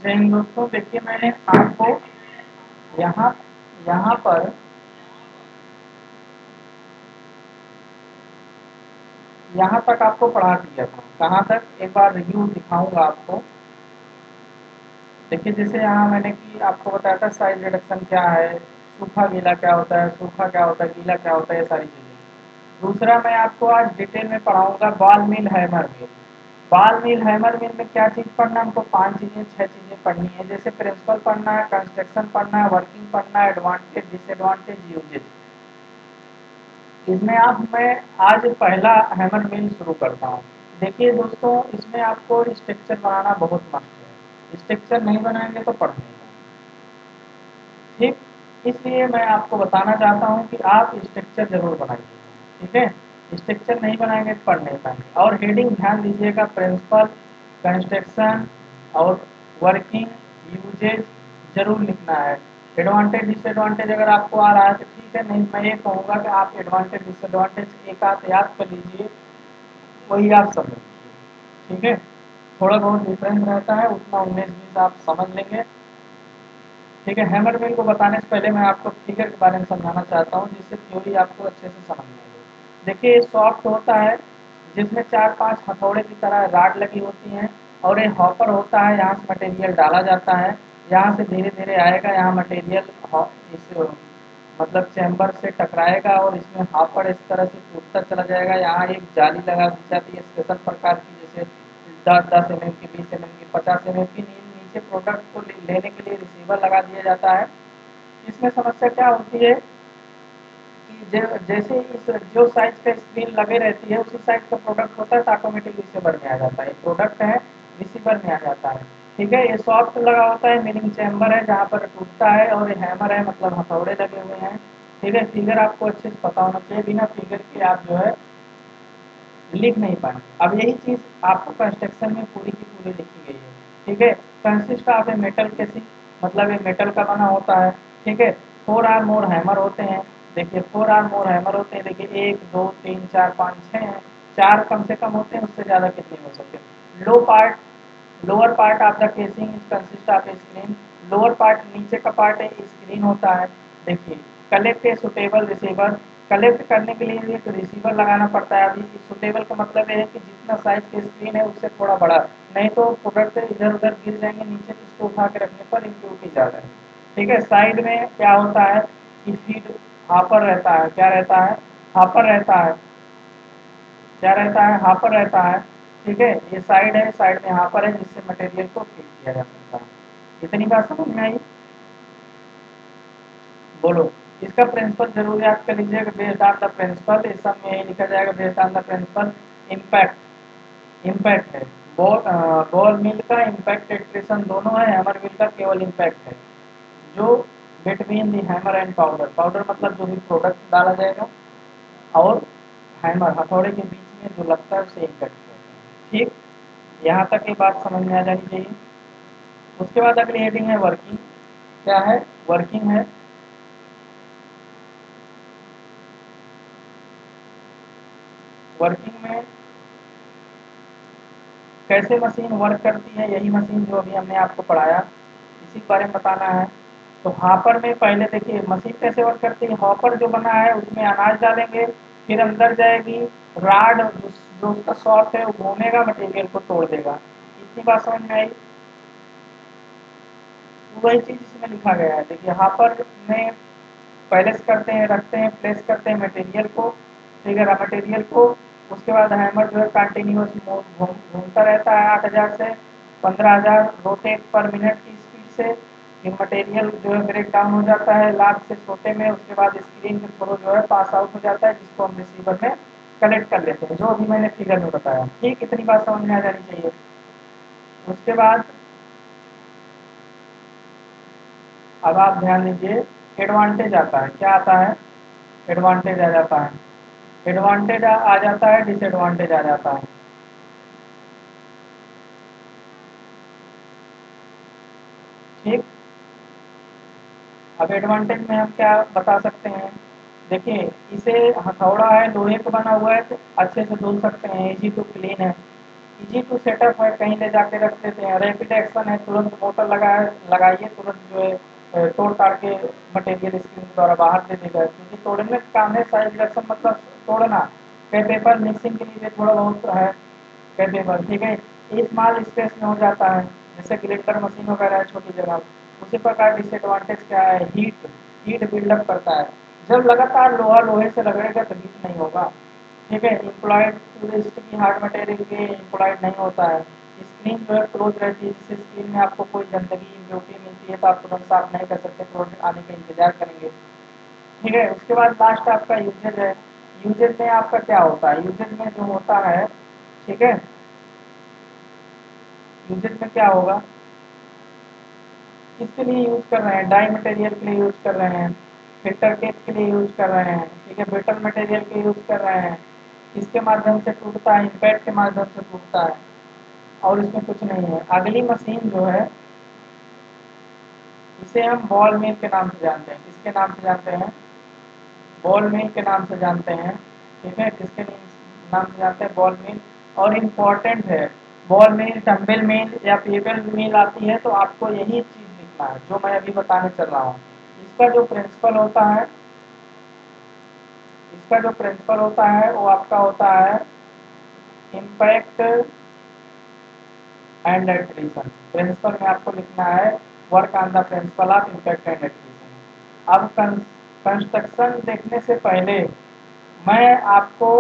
जय हिंद दोस्तों, देखिए मैंने आपको यहाँ यहाँ पर यहाँ तक आपको पढ़ा दिया था। कहाँ तक, एक बार रिव्यू दिखाऊंगा आपको। देखिए जैसे यहाँ मैंने कि आपको बताया था साइज रिडक्शन क्या है, सूखा गीला क्या होता है, सूखा क्या होता है, गीला क्या होता है, ये सारी चीज़ें। दूसरा मैं आपको आज डिटेल में पढ़ाऊंगा बॉल मिल हैमर मिल। बॉल मिल हैमर मिल में क्या चीज़ पढ़ना है हमको, 5 चीज़ें 6 चीज़ें पढ़नी है। जैसे प्रिंसिपल पढ़ना है, कंस्ट्रक्शन पढ़ना है, वर्किंग पढ़ना है, एडवांटेज डिसएडवांटेज यूजेज। इसमें आप मैं आज पहला हैमर मिल शुरू करता हूँ। देखिए दोस्तों, इसमें आपको स्ट्रक्चर बनाना बहुत मस्त है। स्ट्रक्चर नहीं बनाएंगे तो पढ़ नहीं पाएंगे। ठीक, इसलिए मैं आपको बताना चाहता हूँ कि आप स्ट्रक्चर जरूर बनाइए। ठीक है, स्ट्रक्चर नहीं बनाएंगे तो पढ़ नहीं पाएंगे। और हेडिंग ध्यान दीजिएगा, प्रिंसिपल, कंस्ट्रक्शन और वर्किंग, यूजेज जरूर लिखना है। एडवांटेज डिसएडवांटेज अगर आपको आ रहा है तो ठीक है, नहीं मैं ये कहूँगा कि आप एडवांटेज डिसएडवांटेज एक आध याद कर लीजिए, वही आप समझ लीजिए। ठीक है, थोड़ा बहुत डिफरेंस रहता है, उतना 19-20 आप समझ लेंगे। ठीक है, हैमर मिल को बताने से पहले मैं आपको फिगर के बारे में समझाना चाहता हूँ, जिससे थ्योरी आपको अच्छे से समझ में आए। देखिए ये सॉफ्ट होता है, जिसमें 4-5 हथौड़े की तरह राड लगी होती हैं, और ये हॉपर होता है, यहाँ से मटेरियल डाला जाता है। यहाँ से धीरे धीरे आएगा, यहाँ मटेरियल इस मतलब चैम्बर से टकराएगा और इसमें हॉपर इस तरह से कूदता चला जाएगा। यहाँ एक जाली लगा दी जाती है स्पेशल प्रकार की, जैसे 10-10 mm की, 20 mm की, 50 mm की। नीचे प्रोडक्ट को लेने के लिए रिसीवर लगा दिया जाता है। इसमें समस्या क्या होती है कि जैसे इस जो साइज का स्क्रीन लगे रहती है, उसी साइज का प्रोडक्ट होता है तो ऑटोमेटिक रिसीवर में आ जाता है। प्रोडक्ट है, रिसीवर में आ जाता है। ठीक है, ये सॉफ्ट लगा होता है, मीनिंग चैम्बर है जहाँ पर टूटता है, और ये हैमर है मतलब हथौड़े लगे हुए हैं। ठीक है, फिगर आपको अच्छे से पता होना चाहिए, बिना फिगर के आप जो है लिख नहीं पाएंगे। अब यही चीज़ आपको कंस्ट्रक्शन में पूरी की पूरी लिखी गई है। ठीक है, consist of a metal casing, मतलब ये मेटल का बना होता है। ठीक है, 4 आर मोर हैमर होते हैं। देखिए 4 आर मोर हैमर होते हैं, देखिए 1 2 3 4 5 6 हैं। 4 कम से कम होते हैं, उससे ज़्यादा कितने हो सकते हैं। Lower part of the casing is consist of A screen. Lower part नीचे का पार्ट है, स्क्रीन होता है। देखिए collect a suitable receiver, collect करने के लिए एक रिसीवर लगाना पड़ता है। अभी सुटेबल का मतलब ये है कि जितना साइज की स्क्रीन है उससे थोड़ा बड़ा, नहीं तो प्रोडक्ट इधर उधर गिर जाएंगे नीचे, तो इसको उठा के रखने पर इम्प्योरिटी ज़्यादा है। ठीक है, साइड में क्या होता है कि फीड हापर रहता है। क्या रहता है, हापर रहता है। क्या रहता है, हापर रहता है। ठीक है, ये साइड है, साइड में हापर है, जिससे मटेरियल को फीड किया जा सकता है। इतनी बात समझ में आई? बोलो, इसका प्रिंसिपल जरूर याद कर लीजिएगा। बेस्ड ऑन द प्रिंसिपल, इस सब में यही लिखा जाएगा, based on the principle. Impact, impact है। बॉल मिल का इम्पैक्ट एक्सप्रेशन दोनों है, हैमर मिल का केवल इम्पैक्ट है। जो between the hammer and powder, powder मतलब जो भी प्रोडक्ट डाला जाएगा, और हैमर हथौड़े के बीच में जो लगता है उसे इम्पैक्ट कहते हैं। ठीक, यहाँ तक ये बात समझ में आ जानी चाहिए। उसके बाद अगली हेडिंग है वर्किंग। क्या है, वर्किंग है। वर्किंग में कैसे मशीन वर्क करती है, यही मशीन जो अभी हमने आपको पढ़ाया, इसी के बारे में बताना है। तो हॉपर में पहले देखिए मशीन कैसे वर्क करती है। हॉपर जो बना है उसमें अनाज डालेंगे, फिर अंदर जाएगी राड, जो उसका सॉफ्ट है वो घूमेगा, मटेरियल को तोड़ देगा। इतनी बात समझ में आई? वही चीज़ इसमें लिखा गया है। देखिए हॉपर में पहले से करते हैं, रखते हैं, प्लेस करते हैं मटेरियल को। ठीक है, मटेरियल को, उसके बाद हैमर जो है कंटिन्यूस घूमता रहता है 8,000 से 15,000 रोटेट पर मिनट की स्पीड से। ये मटेरियल जो है ब्रेक डाउन हो जाता है लार्ज से छोटे में, उसके बाद स्क्रीन के थ्रू जो है पास आउट हो जाता है, जिसको हम रिसीवर में कलेक्ट कर लेते हैं, जो अभी मैंने फिगर में बताया। ठीक, इतनी बात समझ में आ जानी चाहिए। उसके बाद अब आप ध्यान दीजिए, एडवांटेज आता है। क्या आता है, एडवांटेज आ जाता है। एडवांटेज आ जाता है, डिसएडवांटेज आ जाता है। ठीक, अब एडवांटेज में हम क्या बता सकते हैं। देखिए इसे हथौड़ा है, लोहे का बना हुआ है, तो अच्छे से धुल सकते हैं, इजी टू क्लीन है। इजी टू सेटअप है, कहीं ले जाके रख देते हैं। रैपिड एक्शन है, तुरंत मोटर लगाइए, तुरंत जो है तोड़ ताड़ के मटेरियल स्क्रीन द्वारा बाहर दे देगा, क्योंकि तोड़ने का काम है। साइज रिडक्शन मतलब तोड़ना। कई पेपर मिक्सिंग के लिए थोड़ा बहुत है, कई पेपर, ठीक है। स्मॉल स्पेस में हो जाता है, जैसे ग्राइंडर मशीन वगैरह है छोटी जगह। उसी प्रकार डिसएडवांटेज क्या है, हीट बिल्डअप करता है। जब लगातार लोहा लोहे से रगड़ेगा तो हीट नहीं होगा, ठीक है। इम्प्लॉयड की हार्ड मटेरियल के इम्प्लॉयड नहीं होता है। स्क्रीन जो है क्लोज रहती है, जिससे स्क्रीन में आपको कोई गंदगी इम्प्योरिटी मिलती है तो आप तुरंत साफ नहीं कर सकते, प्रोडक्ट आने का इंतजार करेंगे, ठीक है। उसके बाद लास्ट आपका यूजेज है। यूजेज में आपका क्या होता है, यूजेज में जो होता है, ठीक है, यूजेज में क्या होगा, किसके लिए यूज कर रहे हैं, डाई मटेरियल के लिए यूज कर रहे हैं, फिल्टर केस के लिए यूज कर रहे हैं, ठीक है, बेटर मटेरियल के यूज कर रहे हैं। किसके माध्यम से टूटता है, इम्पैक्ट के माध्यम से टूटता है, और इसमें कुछ नहीं है। अगली मशीन जो है, इसे हम बॉल मिल के नाम से जानते हैं। किसके नाम से जानते हैं, बॉल मिल के नाम से जानते हैं, ठीक है। किसके नाम से जानते हैं, बॉल मिल। और इम्पोर्टेंट है, बॉल मिल, डंबल मिल या पेपर मिल आती है तो आपको यही चीज लिखना है जो मैं अभी बताने चल रहा हूँ। इसका जो प्रिंसिपल होता है, इसका जो प्रिंसिपल होता है वो आपका होता है इम्पैक्ट एंड एट्रीशन। प्रिंसिपल में आपको लिखना है work on the principle of impact and attrition. अब कंस्ट्रक्शन देखने से पहले मैं आपको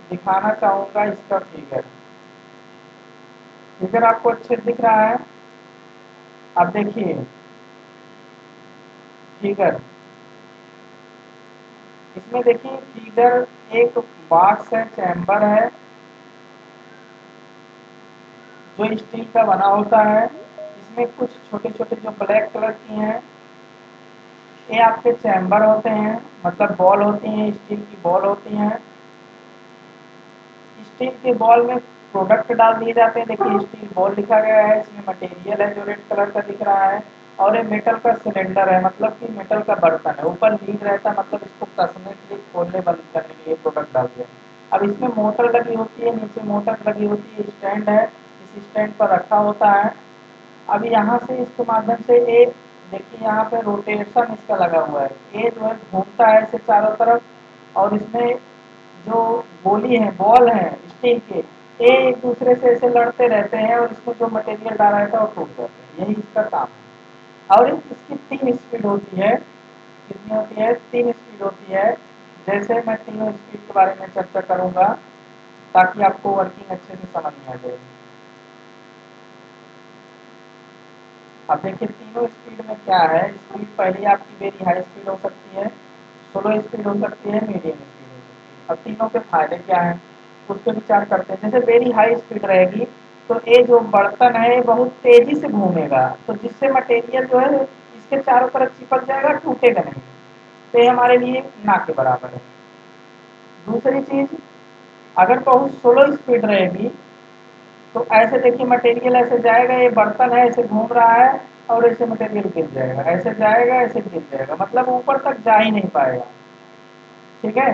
दिखाना चाहूंगा इसका फिगर। फिगर आपको अच्छे दिख रहा है, अब देखिए फिगर, इसमें देखिए फिगर, एक बॉक्स है, चैम्बर है जो स्टील का बना होता है। इसमें कुछ छोटे छोटे जो ब्लैक कलर की हैं, ये आपके चैम्बर होते हैं, मतलब बॉल होती हैं, स्टील की बॉल होती हैं। स्टील के बॉल में प्रोडक्ट डाल दिए जाते हैं। देखिए स्टील बॉल लिखा गया है, इसमें मटेरियल है जो रेड कलर का दिख रहा है, और ये मेटल का सिलेंडर है, मतलब कि मेटल का बर्तन है। ऊपर लीड रहता है, मतलब इसको कसने के लिए, खोलने बंद करने के लिए प्रोडक्ट डाल दिया। अब इसमें मोटर लगी होती है, नीचे मोटर लगी होती है, स्टैंड है, इस स्टैंड पर रखा होता है। अब यहाँ से इसके माध्यम से ये देखिए, यहाँ पे रोटेशन इसका लगा हुआ है, ये जो है घूमता है इसे चारों तरफ, और इसमें जो गोली है, बॉल है स्टील के, ये एक दूसरे से ऐसे लड़ते रहते हैं, और इसमें जो मटेरियल डाला रहता है वो टूट जाता है। यही इसका काम है। और इसकी 3 स्पीड होती है। कितनी होती है, 3 स्पीड होती है। जैसे मैं तीनों स्पीड के बारे में चर्चा करूंगा ताकि आपको वर्किंग अच्छे से समझ में आ जाए। अब देखिए तीनों स्पीड में क्या है, स्पीड पहली आपकी वेरी हाई स्पीड हो सकती है, स्लो स्पीड हो सकती है, मीडियम स्पीड हो सकती है। अब तीनों के फायदे क्या हैं उस पर विचार करते हैं। जैसे वेरी हाई स्पीड रहेगी तो ये जो बर्तन है ये बहुत तेजी से घूमेगा, तो जिससे मटेरियल जो है इसके चारों तरफ चिपक जाएगा, टूटेगा नहीं। तो ये हमारे लिए ना के बराबर है। दूसरी चीज, अगर बहुत स्लो स्पीड रहेगी तो ऐसे देखिए मटेरियल ऐसे जाएगा, ये बर्तन है ऐसे घूम रहा है, और ऐसे मटेरियल गिर जाएगा, ऐसे जाएगा ऐसे गिर जाएगा, मतलब ऊपर तक जा ही नहीं पाएगा, ठीक है।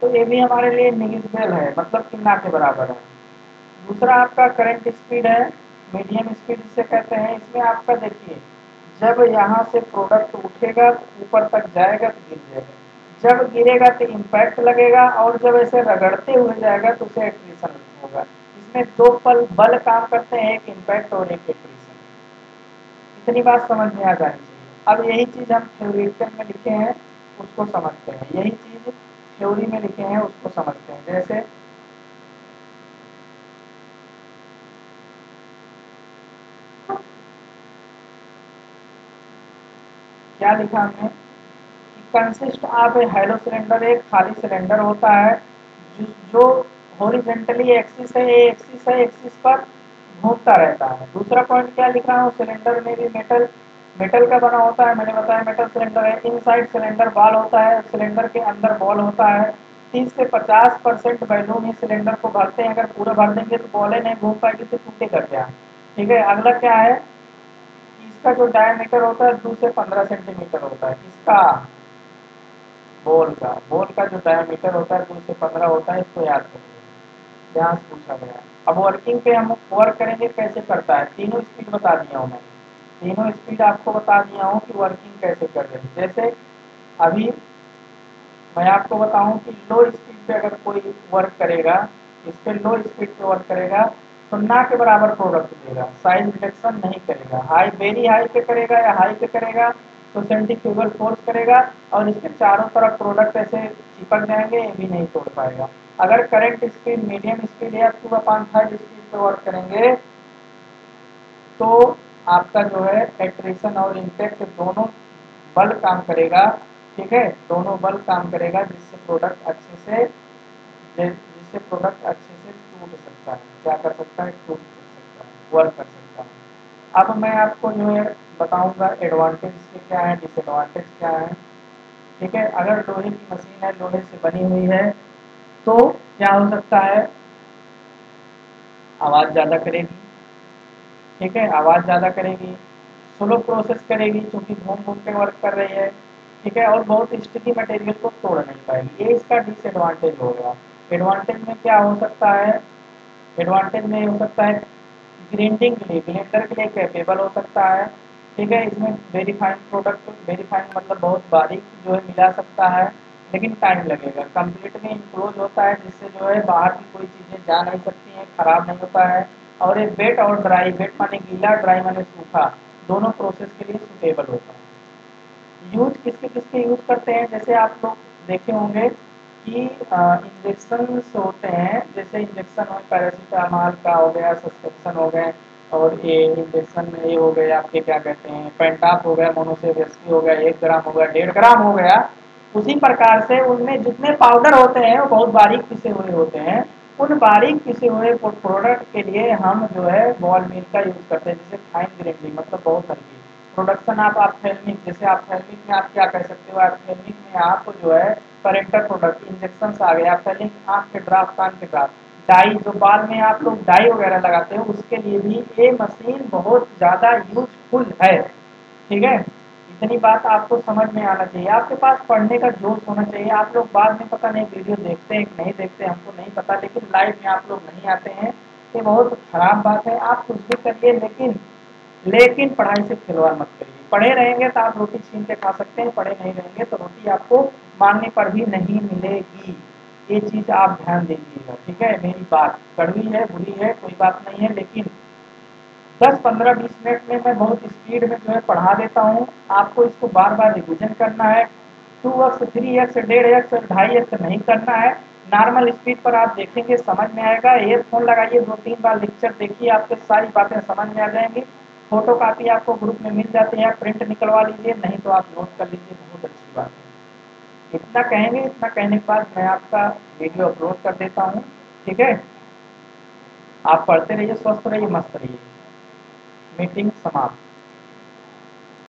तो ये भी हमारे लिए निगेटिव है, मतलब कि ना के बराबर है। दूसरा आपका करंट स्पीड है, मीडियम स्पीड जिसे कहते हैं। इसमें आपका देखिए, जब यहाँ से प्रोडक्ट उठेगा ऊपर तक जाएगा तो गिर जाएगा, जब गिरेगा तो इम्पैक्ट लगेगा, और जब ऐसे रगड़ते हुए जाएगा तो उसे एक्ट्रीशन होगा। इसमें दो बल काम करते हैं, एक इम्पैक्ट और एक एक्ट्रीशन। इतनी बात समझ में आ जानी चाहिए। अब यही चीज हम थ्योरेटिकल में लिखे हैं उसको समझते हैं, यही चीज थ्योरी में लिखे हैं उसको समझते हैं। जैसे क्या लिखा हमने, consist of A hollow cylinder, एक खाली सिलेंडर होता है जो हॉरिजॉन्टली एक्सिस है, एक्सिस है, एक्सिस पर घूमता रहता है। दूसरा पॉइंट क्या लिख रहा हूँ, सिलेंडर में भी मेटल मेटल का बना होता है, मैंने बताया मेटल सिलेंडर है। इनसाइड सिलेंडर बॉल होता है, सिलेंडर के अंदर बॉल होता है। 30 से 50% बैलून ही सिलेंडर को भरते हैं, अगर पूरा भर देंगे तो बॉले नहीं घूम पाएगी तो टूटेगा क्या, ठीक है। अगला क्या है, इसका जो डायमीटर होता है 2 से 15 सेंटीमीटर होता है। इसका बॉल का जो डायमीटर होता है 2 से 15 होता है, इसको याद करिए, यहाँ से पूछा गया। अब वर्किंग पे हम वर्क करेंगे कैसे करता है, तीनों स्पीड बता दिया हूँ मैं, तीनों स्पीड आपको बता दिया हूँ कि वर्किंग कैसे कर रहे हैं। जैसे अभी मैं आपको बताऊं कि लो स्पीड पे अगर कोई वर्क करेगा, इस पे लो स्पीड पे वर्क करेगा तो ना के बराबर प्रोडक्ट देगा, साइज रिडक्शन नहीं करेगा। हाई वेरी हाई पे करेगा या हाई पे करेगा तो सेंट्रीफ्यूगल फोर्स करेगा और इसके चारों तरफ प्रोडक्ट ऐसे चिपक जाएंगे, ये भी नहीं तोड़ पाएगा। अगर करंट स्पीड मीडियम स्पीड या 2/3 स्पीड पे वर्क करेंगे तो आपका जो है एट्रिशन और इम्पैक्ट दोनों बल काम करेगा, ठीक है, दोनों बल काम करेगा जिससे प्रोडक्ट अच्छे से टूट सकता है, क्या कर सकता है, टूट सकता है, वर्क कर सकता है। अब मैं आपको जो है बताऊंगा एडवांटेज इसके क्या है, डिसएडवांटेज क्या है, ठीक है। अगर लोहे की मशीन है, लोहे से बनी हुई है, तो क्या हो सकता है, आवाज़ ज़्यादा करेगी, ठीक है, आवाज़ ज़्यादा करेगी, स्लो प्रोसेस करेगी क्योंकि घूम घूम के वर्क कर रही है, ठीक है, और बहुत स्टिकी मटेरियल को तोड़ नहीं पाएगी, ये इसका डिसएडवांटेज हो गया। एडवांटेज में क्या हो सकता है, एडवांटेज में हो सकता है ग्राइंडिंग के लिए, ब्लेंडर के लिए कैपेबल हो सकता है, ठीक है, इसमें very fine product, very fine मतलब बहुत बारीक जो है मिला सकता है, लेकिन टाइम लगेगा। कंप्लीट में इंक्लोज होता है जिससे जो है बाहर की कोई चीज़ें जा नहीं सकती हैं, खराब नहीं होता है। और ये वेट और ड्राई, वेट माने गीला, ड्राई माने सूखा, दोनों प्रोसेस के लिए सुटेबल होता है। यूज किसके किसके यूज करते हैं, जैसे आप लोग देखे होंगे कि इंजेक्शन होते हैं, जैसे इंजेक्शन हो पैरासीटामॉल का हो गया, सस्पेंशन हो गए, और ये इंजेक्शन ये हो गए आपके क्या कहते हैं पेंटाप हो गया, मोनोसेवेस्टी हो गया, 1 ग्राम हो गया, 1.5 ग्राम हो गया। उसी प्रकार से उनमें जितने पाउडर होते हैं वो बहुत बारीक पिसे हुए होते हैं। उन बारीक पिसे हुए प्रोडक्ट के लिए हम जो है बॉल मिल का यूज करते हैं, जैसे फाइन ग्रेडिंग मतलब बहुत हल्की प्रोडक्शन। आप ऑप्थेल्मिक, जैसे ऑप्थेल्मिक में आप क्या कर सकते हो, ऑप्थेल्मिक में आप जो है करेक्टर प्रोडक्ट इंजेक्शन आ गए, ऑप्थेल्मिक आँख के ड्राफ, कान के ड्राफ, डाई जो बाल में आप लोग डाई वगैरह लगाते हो उसके लिए भी ये मशीन बहुत ज़्यादा यूजफुल है, ठीक है। इतनी बात आपको समझ में आना चाहिए, आपके पास पढ़ने का जोश होना चाहिए। आप लोग बाद में पता नहीं वीडियो देखते हैं कि नहीं देखते हमको नहीं पता, लेकिन लाइव में आप लोग नहीं आते हैं, ये बहुत खराब बात है। आप कुछ भी करिए लेकिन लेकिन पढ़ाई से खिलवाड़ मत करिए। पढ़े रहेंगे तो आप रोटी छीन के खा सकते हैं, पढ़े नहीं रहेंगे तो रोटी आपको मांगने पर भी नहीं मिलेगी, ये चीज़ आप ध्यान दीजिएगा, ठीक है। मेरी बात कड़वी है, बुरी है, कोई बात नहीं है, लेकिन 10 15 20 मिनट में मैं बहुत स्पीड में जो है पढ़ा देता हूँ। आपको इसको बार बार रिविजन करना है, 2x 3x 1.5x 2.5x नहीं करना है। नॉर्मल स्पीड पर आप देखेंगे समझ में आएगा। ईयरफोन लगाइए, 2 3 बार लेक्चर देखिए, आपको सारी बातें समझ में आ जाएंगी। फोटो कापी आपको ग्रुप में मिल जाती है, प्रिंट निकलवा लीजिए, नहीं तो आप नोट कर लीजिए, बहुत अच्छी बात है। इतना कहेंगे, इतना कहने के बाद मैं आपका वीडियो अपलोड कर देता हूँ, ठीक है। आप पढ़ते रहिए, स्वस्थ रहिए, मस्त रहिए। मीटिंग समाप्त।